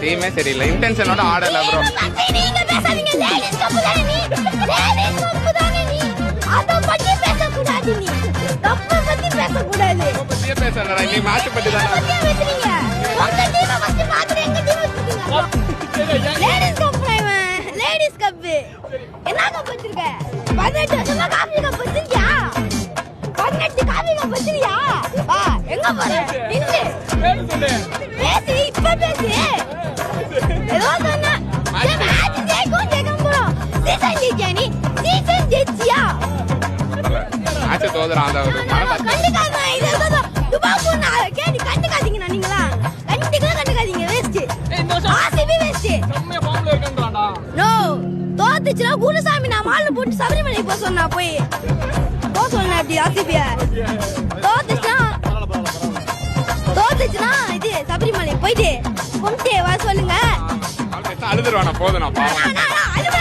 டீமே சரியில்லை, இன்டென்ஷனோட ஆடல ப்ரோ. நீங்க பேசாதீங்க, லேடிஸ் கப் தானே நீ, லேடிஸ் கப் தானே நீ, அத பத்தி பேச கூடாது, நீ கப் பத்தி பேச கூடாது. பத்தியே பேசறடா, நீ மேட்ச் பத்தி தான பேசுறீங்க. உங்க டீம் ஃபர்ஸ்ட் பாத்துட்டு எங்க டீம் வச்சிருக்கீங்க. லேடிஸ் கப் லேடிஸ் கப் என்ன கப் வச்சிருக்க? 18 வருஷமா காபி கப் வச்சிருக்கியா? 18 காபி கப் வச்சிருக்கியா? எங்க போற? இங்க பேசி, இப்ப பேசி. ஏதோ சொன்னா மேட்ச் ஜெயிக்கும் ஜெயிக்கும் போறோம். சீசன் ஜெயிச்சியா நீ? சீசன் ஜெயிச்சியா? மேட்ச் தோதுறான் அந்த கண்டுக்காம இது ஏதோ துபாக்கு நான் கேடி கண்டுக்காதீங்க நீங்களா? கண்டுக்காதீங்க வேஸ்ட். ஆசிபி வேஸ்ட். செம்ம ஃபார்ம்ல இருக்கேன்றான்டா. நோ தோத்துச்சுனா குருசாமி நான் மாலை போட்டு சபரிமலை போக சொன்னா போய் போ சொன்னா அப்படி ஆசிபியா தோத்துச்சுனா இது சபரிமலை போயிட்டு கும்பிட்டு வா சொல்லுங்க. அழுதுருவானா போதும் நான் பாவம். அழுவ